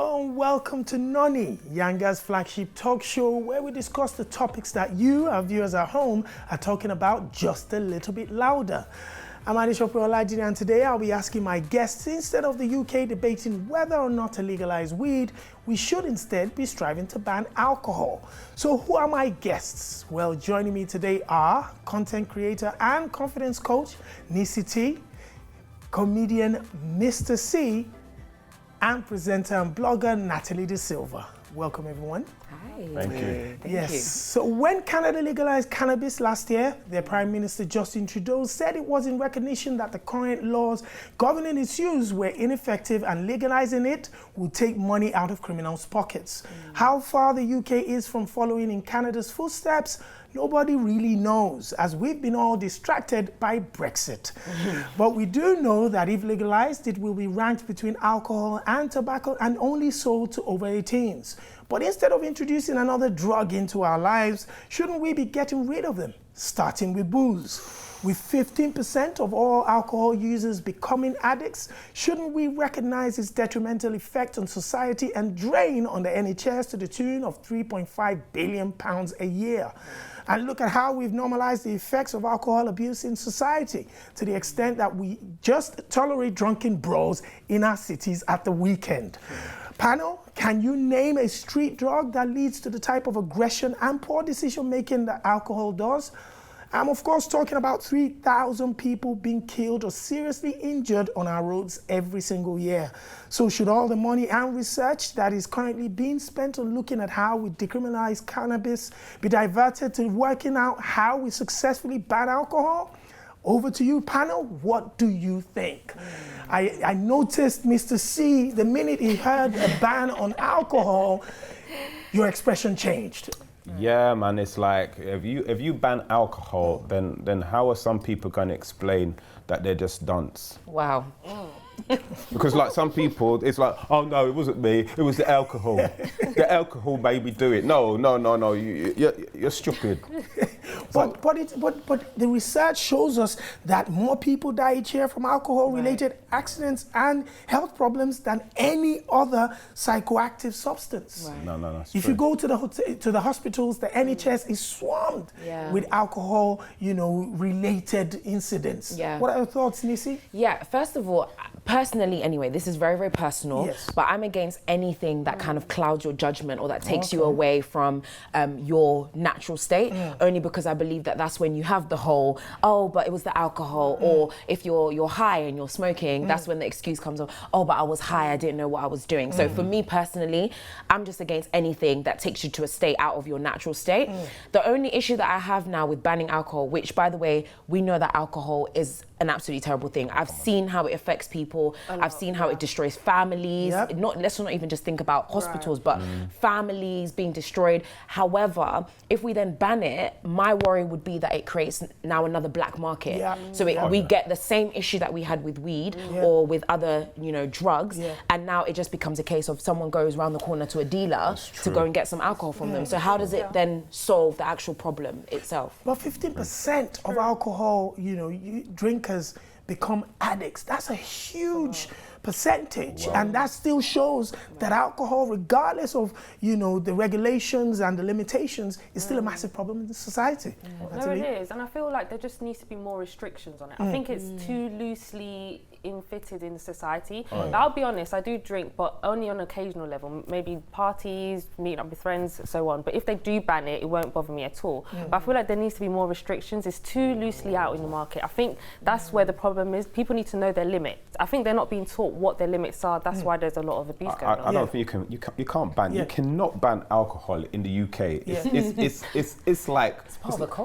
Hello and welcome to NONI, Yanga's flagship talk show where we discuss the topics that you, our viewers at home, are talking about just a little bit louder. I'm Adesope Olajide, and today I'll be asking my guests, instead of the UK debating whether or not to legalize weed, we should instead be striving to ban alcohol. So who are my guests? Well, joining me today are content creator and confidence coach, Nisi T, comedian Mr. C, and presenter and blogger Natalie De Silva. Welcome, everyone. Hi. Thank you. Thank you. So when Canada legalized cannabis last year, their Prime Minister Justin Trudeau said it was in recognition that the current laws governing its use were ineffective and legalizing it would take money out of criminals' pockets. How far the UK is from following in Canada's footsteps, nobody really knows, as we've been all distracted by Brexit. But we do know that if legalized, it will be ranked between alcohol and tobacco and only sold to over 18s. But instead of introducing another drug into our lives, shouldn't we be getting rid of them, starting with booze? With 15% of all alcohol users becoming addicts, shouldn't we recognize its detrimental effect on society and drain on the NHS to the tune of £3.5 billion a year? And look at how we've normalized the effects of alcohol abuse in society, to the extent that we just tolerate drunken brawls in our cities at the weekend. Panel, can you name a street drug that leads to the type of aggression and poor decision-making that alcohol does? I'm of course talking about 3,000 people being killed or seriously injured on our roads every single year. So should all the money and research that is currently being spent on looking at how we decriminalize cannabis be diverted to working out how we successfully ban alcohol? Over to you, panel. What do you think? I noticed Mr. C, the minute he heard a ban on alcohol, your expression changed. Yeah, man, it's like if you ban alcohol, then how are some people going to explain that they're just dunce? Wow. Because like some people, it's like, oh no, it wasn't me, it was the alcohol. The alcohol made me do it. No, you're stupid. But the research shows us that more people die each year from alcohol-related accidents and health problems than any other psychoactive substance. Right. No, If you go to the hospitals, the NHS is swarmed with alcohol, related incidents. Yeah. What are your thoughts, Nisi? Yeah, first of all, personally anyway, this is very, very personal, Yes. but I'm against anything that kind of clouds your judgment or that takes you away from your natural state, only because I believe that that's when you have the whole, oh, but it was the alcohol, or if you're high and you're smoking, that's when the excuse comes of, oh, but I was high, I didn't know what I was doing. So for me personally, I'm just against anything that takes you to a state out of your natural state. The only issue that I have now with banning alcohol, which by the way, we know that alcohol is an absolutely terrible thing. I've seen how it affects people. I've seen how it destroys families. Let's not even just think about hospitals, but families being destroyed. However, if we then ban it, my worry would be that it creates now another black market. So we get the same issue that we had with weed or with other, drugs, and now it just becomes a case of someone goes around the corner to a dealer to go and get some alcohol from them. So how does it then solve the actual problem itself? But 15% of alcohol, drinkers become addicts. That's a huge percentage, and that still shows that alcohol, regardless of the regulations and the limitations, is still a massive problem in the society. No, it is, and I feel like there just needs to be more restrictions on it. I think it's too loosely infitted in society. But I'll be honest, I do drink, but only on an occasional level, maybe parties, meeting up with friends, so on. But if they do ban it, it won't bother me at all. But I feel like there needs to be more restrictions. It's too loosely out in the market. I think that's where the problem is. People need to know their limits. I think they're not being taught what their limits are. That's why there's a lot of abuse going on. I don't think you can't ban. You cannot ban alcohol in the UK. It's like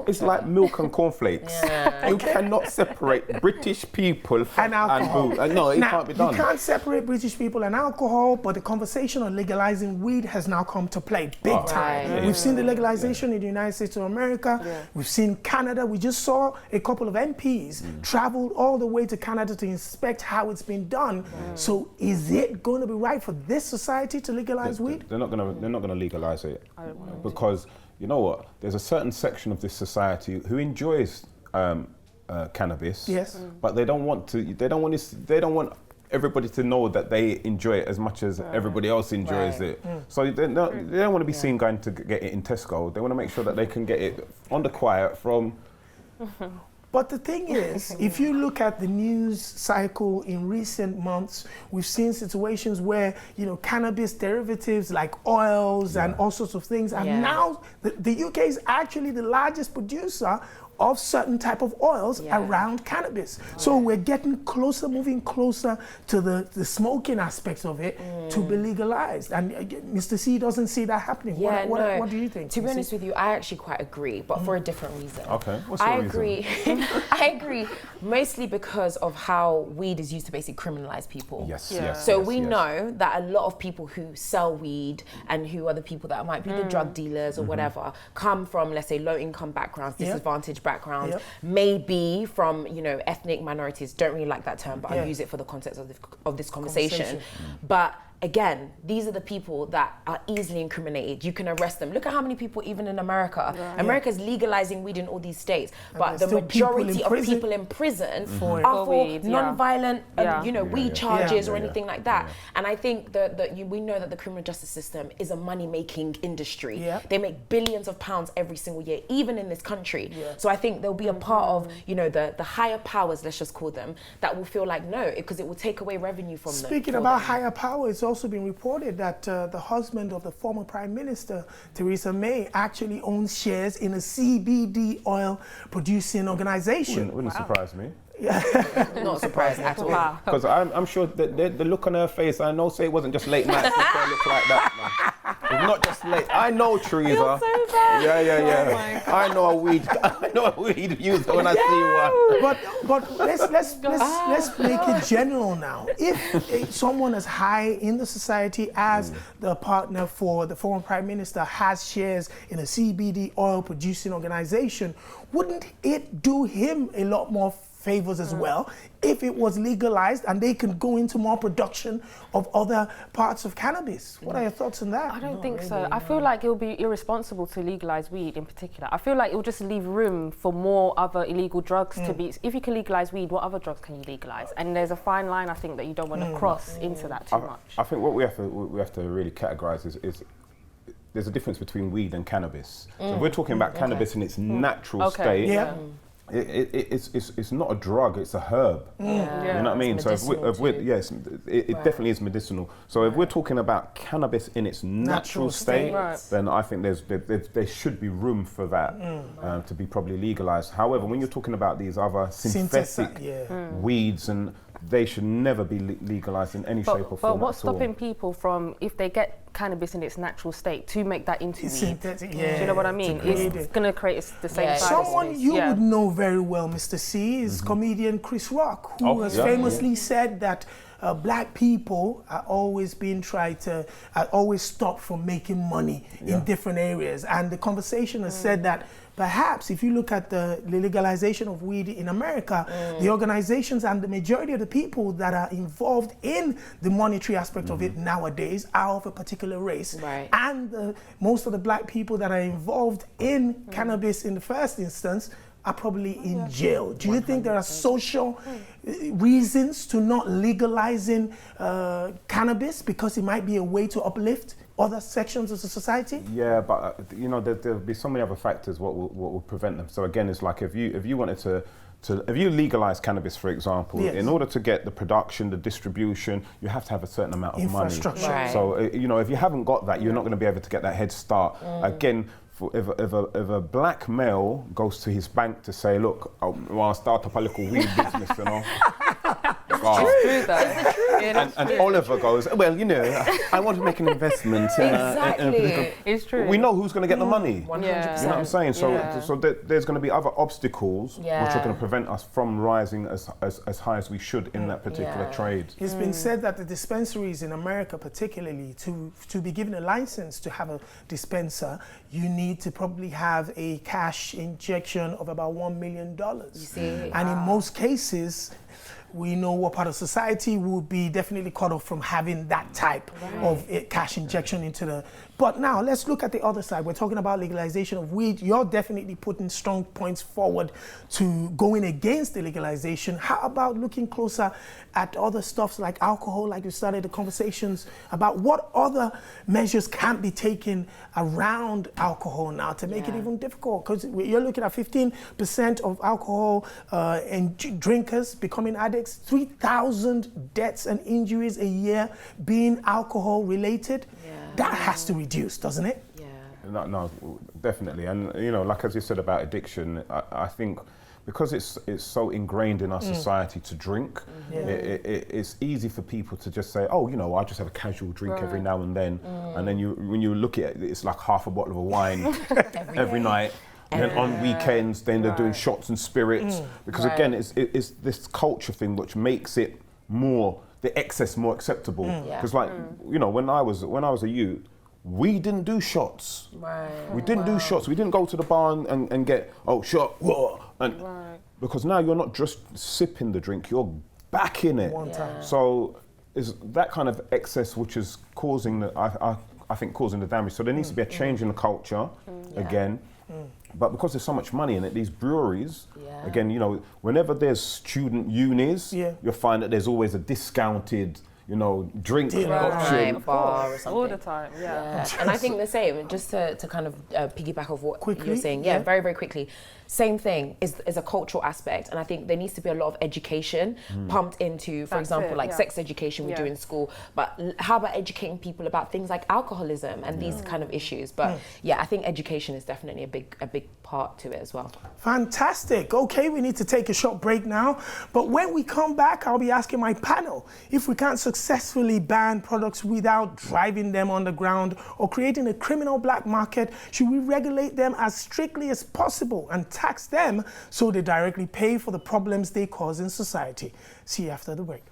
it's like milk and cornflakes. You cannot separate British people from and booze. No, it can't be done. You can't separate British people and alcohol, but the conversation on legalizing weed has now come to play big time. We've seen the legalization in the United States of America. We've seen Canada. We just saw a couple of MPs traveled all the way to Canada to inspect how it's been done. So is it going to be right for this society to legalize weed? They're not going to legalize it because you know what? There's a certain section of this society who enjoys cannabis, but they don't want everybody to know that they enjoy it as much as everybody else enjoys it. So they don't want to be seen going to get it in Tesco. They want to make sure that they can get it on the quiet from... But the thing is, if you look at the news cycle in recent months, we've seen situations where, you know, cannabis derivatives like oils and all sorts of things. And now the UK is actually the largest producer of certain type of oils around cannabis. So we're getting closer, moving closer to the smoking aspects of it to be legalized. And Mr. C doesn't see that happening. What do you think? To be honest with you, I actually quite agree, but for a different reason. Okay, what's your reason? Agree. I agree, mostly because of how weed is used to basically criminalize people. So we know that a lot of people who sell weed and who are the people that might be the drug dealers or whatever come from, let's say, low income backgrounds, disadvantaged backgrounds, maybe from, you know, ethnic minorities. Don't really like that term, but I use it for the context of this conversation. But again, these are the people that are easily incriminated. You can arrest them. Look at how many people, even in America. America's legalizing weed in all these states, but the majority of people in prison are for non-violent, you know, weed charges or anything like that. And I think that we know that the criminal justice system is a money-making industry. They make billions of pounds every single year, even in this country. So I think there'll be a part of, you know, the higher powers, let's just call them, that will feel like no, because it will take away revenue from them. Speaking about higher powers, also been reported that the husband of the former Prime Minister, Theresa May, actually owns shares in a CBD oil producing organization. Wouldn't surprise me. Not surprised at all. Because I'm sure that the look on her face, I know, say it wasn't just late night to look like that, man. It's not just late. I know Teresa. You're so bad. Yeah. I know a weed user when I see one. But let's make it general now. If someone as high in the society as the partner for the former Prime Minister has shares in a CBD oil producing organization, wouldn't it do him a lot more favors as well if it was legalized and they can go into more production of other parts of cannabis? What are your thoughts on that? I don't think so. I feel like it would be irresponsible to legalize weed in particular. I feel like it will just leave room for more other illegal drugs to be. If you can legalize weed, what other drugs can you legalize? And there's a fine line, I think, that you don't want to cross into that too much. I think what we have to really categorize is there's a difference between weed and cannabis. So if we're talking about cannabis in its natural state, it's not a drug, it's a herb. You know what I mean? So it definitely is medicinal. So if we're talking about cannabis in its natural state, then I think there should be room for that to be properly legalized. However, when you're talking about these other synthetic weeds, and they should never be legalized in any shape or form. But what's stopping people from, if they get cannabis in its natural state, to make that into weed? Do you know what I mean? It's going to create the same side. Someone you would know very well, Mr. C, is comedian Chris Rock, who has famously said that black people are always being always stopped from making money in different areas. And the conversation has said that perhaps if you look at the legalization of weed in America, the organizations and the majority of the people that are involved in the monetary aspect of it nowadays are of a particular race. And most of the black people that are involved in cannabis in the first instance are probably in jail. Do you think there are social reasons to not legalizing cannabis because it might be a way to uplift other sections of the society? Yeah, but you know, there'll be so many other factors what will prevent them. So again, it's like if you wanted to if you legalize cannabis, for example, in order to get the production, the distribution, you have to have a certain amount of money. So you know, if you haven't got that, you're not going to be able to get that head start. Again, if a black male goes to his bank to say, look, I'll start up a little weed business, you know. And Oliver goes, well, you know, I want to make an investment. It's true. We know who's going to get the money. 100%. You know what I'm saying? So there's going to be other obstacles which are going to prevent us from rising as high as we should in that particular trade. It's been said that the dispensaries in America, particularly, to be given a license to have a dispenser, you need to probably have a cash injection of about $1 million. You see? And in most cases, we know what part of society would be definitely cut off from having that type of cash injection into the... But now let's look at the other side. We're talking about legalization of weed. You're definitely putting strong points forward to going against the legalization. How about looking closer at other stuffs like alcohol, like you started the conversations about what other measures can be taken around alcohol now to make it even difficult? Because you're looking at 15% of alcohol and drinkers becoming addicts, 3,000 deaths and injuries a year being alcohol related. That has to reduce, doesn't it? No, definitely. And, you know, like as you said about addiction, I think because it's so ingrained in our society to drink, it's easy for people to just say, oh, you know, I just have a casual drink every now and then. And then when you look at it, it's like half a bottle of wine every night. And then on weekends, then they're doing shots and spirits. Because again, it's this culture thing which makes it the excess more acceptable. Because like, you know, when I was a youth, we didn't do shots. We didn't do shots. We didn't go to the bar and get, shot, whoa. And because now you're not just sipping the drink, you're back in it. One time. So is that kind of excess which is causing I think causing the damage. So there needs to be a change in the culture again. But because there's so much money in it, these breweries, again, you know, whenever there's student unis, you'll find that there's always a discounted, you know, drink option. Bar or something. All the time, And I think the same, just to kind of piggyback off what you're saying, very, very quickly. Same thing is a cultural aspect, and I think there needs to be a lot of education pumped into, for example, like sex education we do in school, but how about educating people about things like alcoholism and these kind of issues? But I think education is definitely a big part to it as well. Fantastic. Okay, we need to take a short break now, but when we come back, I'll be asking my panel if we can't successfully ban products without driving them underground or creating a criminal black market, should we regulate them as strictly as possible and tax them so they directly pay for the problems they cause in society? See you after the break.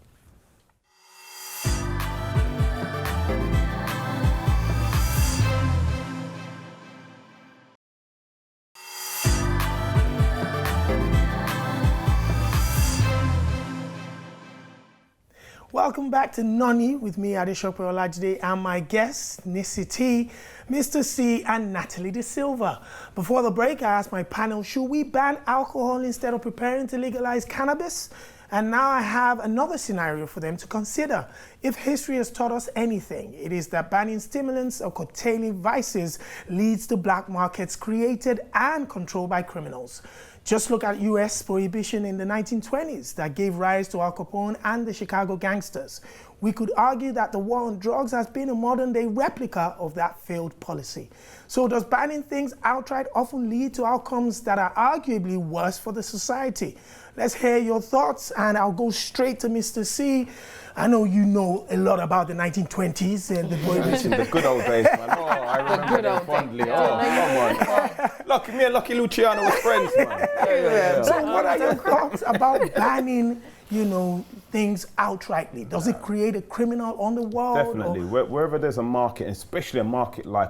Welcome back to NONI with me, Adesope Olajide, and my guests, Nisi T, Mr. C, and Natalie De Silva. Before the break, I asked my panel, should we ban alcohol instead of preparing to legalize cannabis? And now I have another scenario for them to consider. If history has taught us anything, it is that banning stimulants or curtailing vices leads to black markets created and controlled by criminals. Just look at US prohibition in the 1920s that gave rise to Al Capone and the Chicago gangsters. We could argue that the war on drugs has been a modern-day replica of that failed policy. So does banning things outright often lead to outcomes that are arguably worse for the society? Let's hear your thoughts, and I'll go straight to Mr. C. I know you know a lot about the 1920s and the prohibition. The good old days, man. Oh, I remember them fondly. Oh, come on. Me and Lucky Luciano were friends, man. So what are your thoughts about banning, you know, things outrightly? Does it create a criminal on the world? Definitely. Wherever there's a market, especially a market like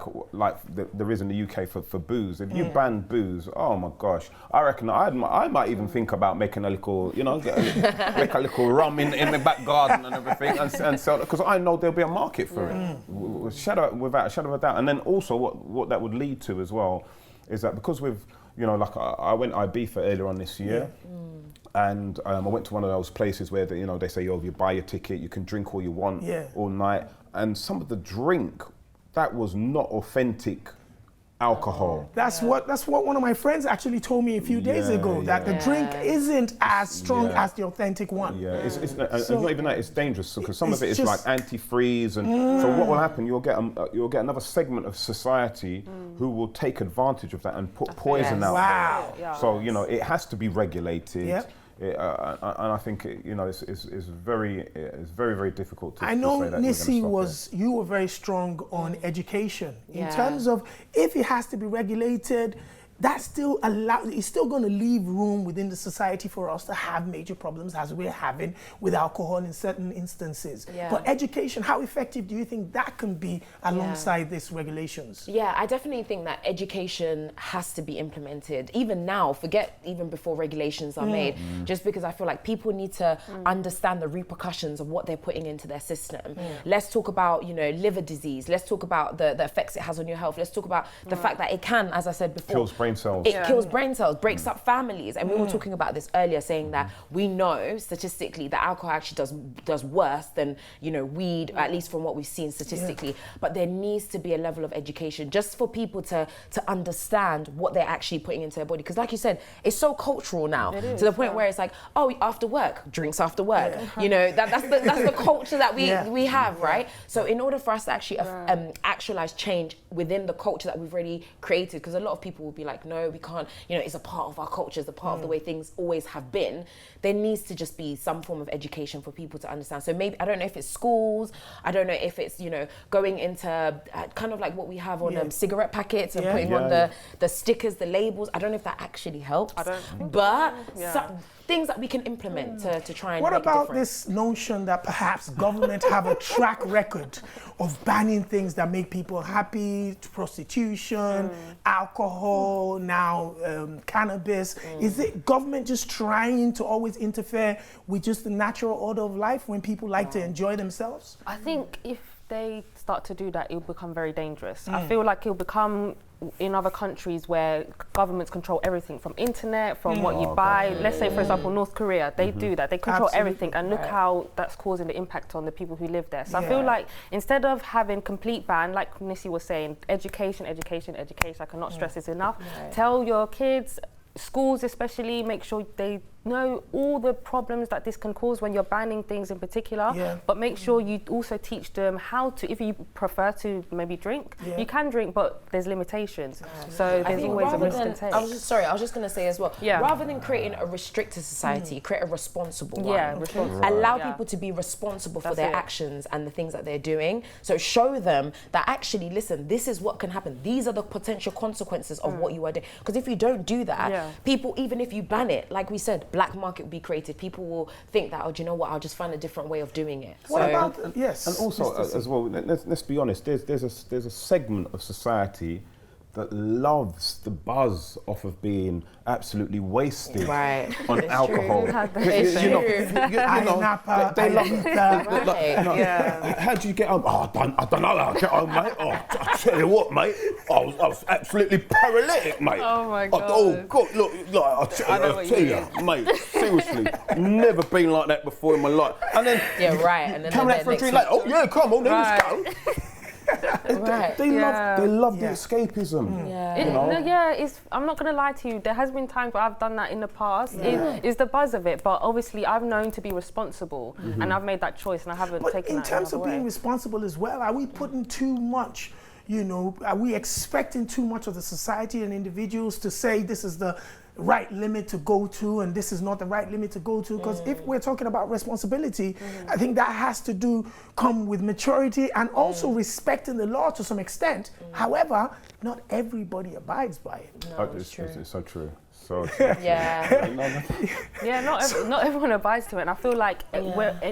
there is in the UK for booze, if you ban booze, oh my gosh, I reckon I might even think about making a little, you know, make a little rum in the back garden and everything and sell it, because I know there'll be a market for it, without a shadow of a doubt. And then also what that would lead to as well is that because we've, you know, like I went Ibiza earlier on this year. And I went to one of those places where they say, you buy your ticket, you can drink all you want all night. And some of the drink, that was not authentic alcohol. That's what one of my friends actually told me a few days ago, that the drink isn't as strong as the authentic one. It's not even that, it's dangerous because some of it is like antifreeze, and so what will happen, you'll get another segment of society who will take advantage of that and put poison out there. So it has to be regulated. And I think it's very very difficult to. I know to say that Nisi you were very strong on education in terms of if it has to be regulated. that's still it's still going to leave room within the society for us to have major problems as we're having with alcohol in certain instances. Yeah. But education, how effective do you think that can be alongside these regulations? Yeah, I definitely think that education has to be implemented. Even now, forget even before regulations are made, just because I feel like people need to understand the repercussions of what they're putting into their system. Let's talk about, you know, liver disease. Let's talk about the effects it has on your health. Let's talk about the fact that it can, as I said before, kills brain cells. It kills brain cells, breaks up families. And we were talking about this earlier, saying that we know statistically that alcohol actually does worse than, you know, weed, at least from what we've seen statistically. But there needs to be a level of education just for people to understand what they're actually putting into their body. Because like you said, it's so cultural now, to the point where it's like, oh, after work, drinks after work. You know, that's the culture that we have, right? So in order for us to actually actualize change within the culture that we've already created, because a lot of people will be like, no, we can't, you know, it's a part of our culture, it's a part of the way things always have been. There needs to just be some form of education for people to understand. So maybe, I don't know if it's schools, I don't know if it's, you know, going into kind of like what we have on cigarette packets and putting on the stickers, the labels. I don't know if that actually helps. I don't. But some things that we can implement to try and what make a about difference. this notion that perhaps government have a track record of banning things that make people happy, prostitution, alcohol, now cannabis? Is it government just trying to always interfere with just the natural order of life when people like to enjoy themselves? I think if they start to do that, it'll become very dangerous. I feel like it'll become in other countries where governments control everything from internet, from what you buy. Let's say, for example, North Korea, they do that. They control everything, and look how that's causing the impact on the people who live there. So I feel like instead of having complete ban, like Nissi was saying, education, I cannot stress this enough. Tell your kids, schools especially, make sure they know all the problems that this can cause when you're banning things in particular, but make sure you also teach them how to, if you prefer to maybe drink, you can drink, but there's limitations. So there's always a risk and take. I was just going to say as well, rather than creating a restricted society, create a responsible one. Allow people to be responsible for their actions and the things that they're doing. So show them that actually, listen, this is what can happen. These are the potential consequences of what you are doing. Because if you don't do that, people, even if you ban it, like we said, black market will be created. People will think that, oh, do you know what? I'll just find a different way of doing it. What about and also as well, let's be honest. There's a segment of society that loves the buzz off of being absolutely wasted on alcohol. They love it. How do you get home? Oh, I don't know how to get home, mate. Oh, I tell you what, mate. I was absolutely paralytic, mate. Oh my God. Oh God, look, I tell you, mate. Seriously, never been like that before in my life. And then and then coming out for a drink, like, oh yeah, come on, let's go. They love the escapism. I'm not gonna lie to you. There has been times where I've done that in the past. It's the buzz of it, but obviously I've known to be responsible, and I've made that choice, and I haven't taken that. In terms of being responsible as well, are we putting too much? You know, are we expecting too much of the society and individuals to say this is the right limit to go to and this is not the right limit to go to? Because if we're talking about responsibility, I think that has to come with maturity and also respecting the law to some extent. However, not everybody abides by it. No, it's so true. So not everyone abides to it, and I feel like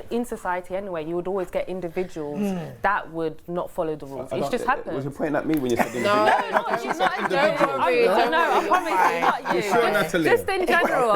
in society anyway, you would always get individuals that would not follow the rules. It just happens. Was you pointing at me when you said No, I promise you, not you. Just in general.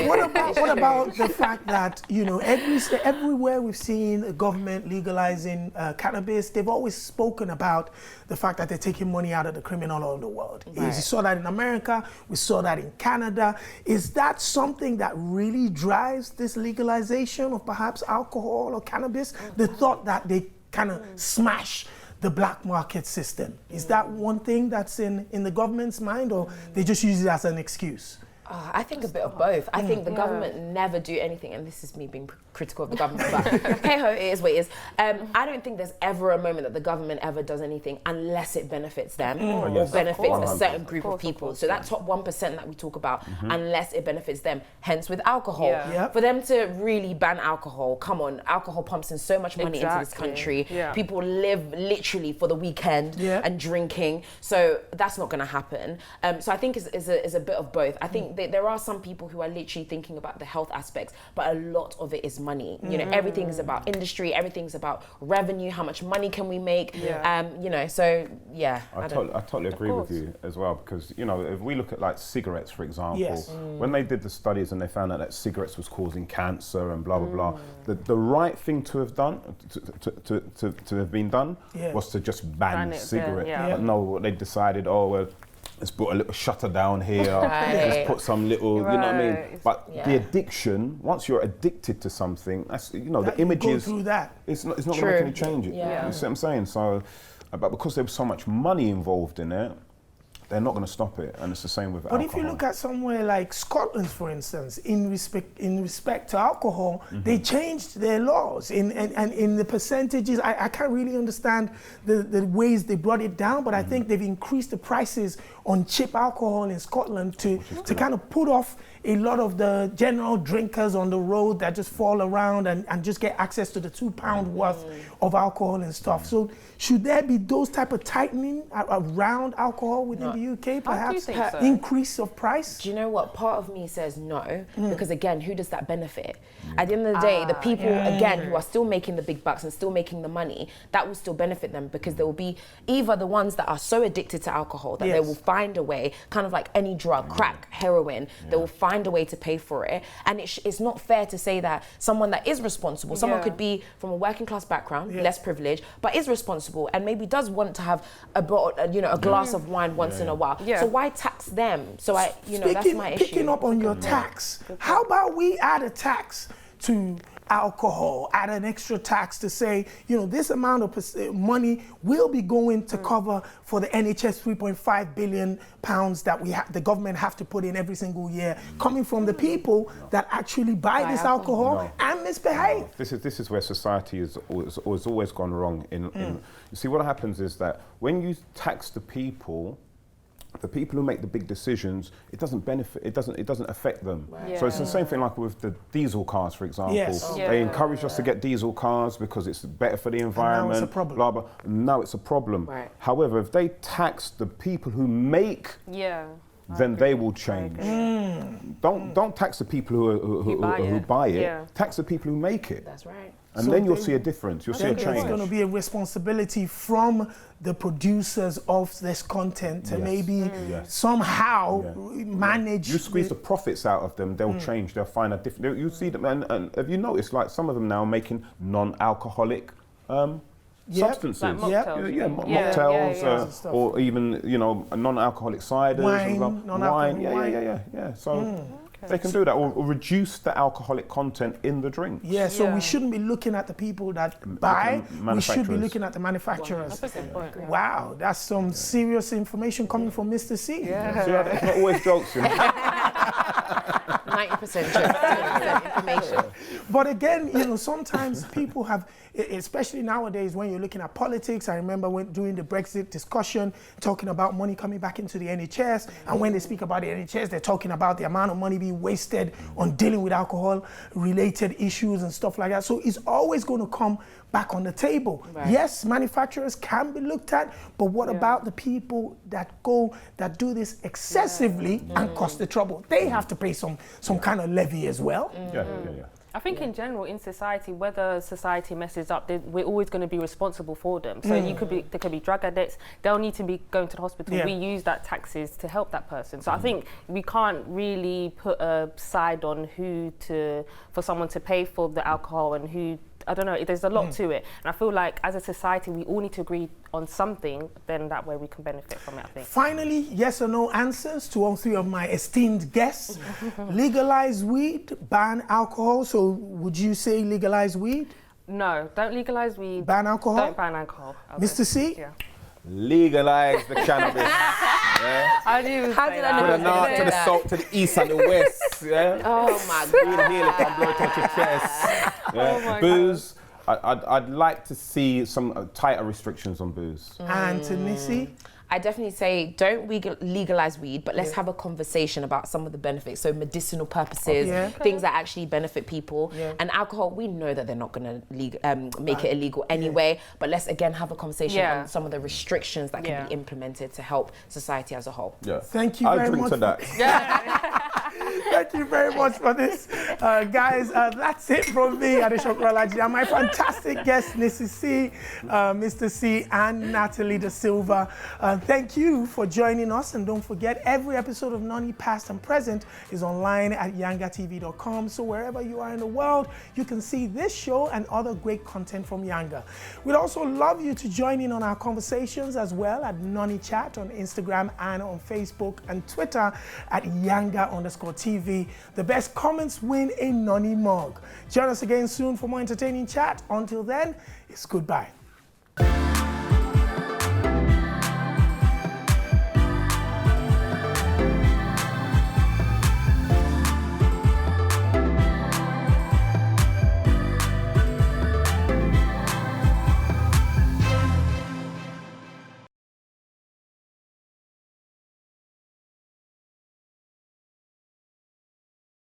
What about the fact that, you know, everywhere we've seen the government legalizing cannabis, they've always spoken about the fact that they're taking money out of the criminal all over the world. We saw that in America, we saw that in Canada. Is that something that really drives this legalization of perhaps alcohol or cannabis? The thought that they kind of smash the black market system. Is that one thing that's in the government's mind, or they just use it as an excuse? I think a bit of both. I think the government never do anything, and this is me being critical of the government, but hey ho, it is what it is. I don't think there's ever a moment that the government ever does anything unless it benefits them or benefits a certain group of people. So that top 1% that we talk about, unless it benefits them. Hence with alcohol, for them to really ban alcohol, come on, alcohol pumps in so much money into this country. People live literally for the weekend and drinking, so that's not going to happen. So I think it's a bit of both. I think there are some people who are literally thinking about the health aspects, but a lot of it is money. You know, everything is about industry, everything's about revenue, how much money can we make, you know, so yeah. I totally agree with you as well, because, you know, if we look at like cigarettes, for example, when they did the studies and they found out that cigarettes was causing cancer and blah, blah, blah, the right thing to have done, to have been done, was to just ban cigarettes. But no, what they decided, oh, well, let's put a little shutter down here, let's put some little, you know what I mean? But the addiction, once you're addicted to something, that's, you know, the images, through that. It's not going to make any change. You see what I'm saying? So, but because there was so much money involved in it, they're not going to stop it, and it's the same with alcohol. But if you look at somewhere like Scotland, for instance, in respect to alcohol, they changed their laws, and in the percentages, I can't really understand the ways they brought it down, but I think they've increased the prices on cheap alcohol in Scotland to kind of put off a lot of the general drinkers on the road that just fall around and just get access to the £2 worth of alcohol and stuff. So should there be those type of tightening around alcohol within the UK, perhaps? So? Increase of price? Do you know what? Part of me says no, because again, who does that benefit? At the end of the day, the people, again, who are still making the big bucks and still making the money, that will still benefit them, because there will be either the ones that are so addicted to alcohol that they will find a way, kind of like any drug, crack, heroin, they will find a way to pay for it. And it's not fair to say that someone that is responsible, someone could be from a working class background, less privileged, but is responsible and maybe does want to have a bottle, you know, a glass of wine once in a while. So why tax them? So that's my issue. Picking up on your tax, how about we add a tax to alcohol, add an extra tax to say, you know, this amount of money will be going to cover for the NHS 3.5 billion pounds that the government have to put in every single year, coming from the people that actually buy this alcohol and misbehave. This is where society has always gone wrong. You see, what happens is that when you tax the people who make the big decisions, it doesn't benefit, it doesn't affect them. So it's the same thing like with the diesel cars, for example. They encourage us to get diesel cars because it's better for the environment. Now it's a problem. Blah, blah. Now it's a problem. However, if they tax the people who make, then they will change. Don't tax the people who buy it. Tax the people who make it. That's right. And so then you'll see a difference, you'll see a change. There's going to be a responsibility from the producers of this content to maybe somehow manage. You squeeze the profits out of them, they'll change, they'll find a different, you see them, and have you noticed, like some of them now are making non-alcoholic substances. Like mocktails, or even, you know, non-alcoholic ciders. Wine, So they can do that, or reduce the alcoholic content in the drink. So we shouldn't be looking at the people that buy, we should be looking at the manufacturers. That's a good point. Wow, that's some serious information coming from Mr. C. See, it's not always jokes, you know. 90% jokes, 10% information. But again, you know, sometimes people have, especially nowadays when you're looking at politics, I remember during the Brexit discussion, talking about money coming back into the NHS, and when they speak about the NHS, they're talking about the amount of money being wasted on dealing with alcohol-related issues and stuff like that. So it's always going to come back on the table. Yes, manufacturers can be looked at, but what about the people that do this excessively and cause the trouble? They have to pay some kind of levy as well. I think in general in society, whether society messes up, we're always going to be responsible for them. So there could be drug addicts, they'll need to be going to the hospital. We use that taxes to help that person. So I think we can't really put a side on for someone to pay for the alcohol and who, I don't know, there's a lot to it. And I feel like as a society, we all need to agree on something, then that way we can benefit from it, I think. Finally, yes or no answers to all three of my esteemed guests. Legalize weed, ban alcohol. So would you say legalize weed? No, don't legalize weed. Ban alcohol? Don't ban alcohol. Mr. C? Legalize the cannabis. Yeah? How do you How say did I that? know To the north, to the south, to the east and the west. Yeah? Oh my Feel God. the healing can blow touch your chest. Yeah? Oh my Booze. I'd like to see some tighter restrictions on booze. And to Nisi? I definitely say don't legalize weed, but let's have a conversation about some of the benefits. So medicinal purposes, things that actually benefit people. And alcohol, we know that they're not going to make it illegal anyway, but let's again have a conversation on some of the restrictions that can be implemented to help society as a whole. Yeah. Thank you very much. I'll drink to that. Thank you very much for this. Guys, that's it from me, Adesope Olajide, and my fantastic guests, Mrs. C, Mr. C, and Natalie Da Silva. Thank you for joining us, and don't forget, every episode of NONI Past and Present is online at yangatv.com, so wherever you are in the world, you can see this show and other great content from Yanga. We'd also love you to join in on our conversations as well at NONI Chat on Instagram and on Facebook and Twitter at Yanga_TV. The best comments win a NONI mug. Join us again soon for more entertaining chat. Until then, it's goodbye.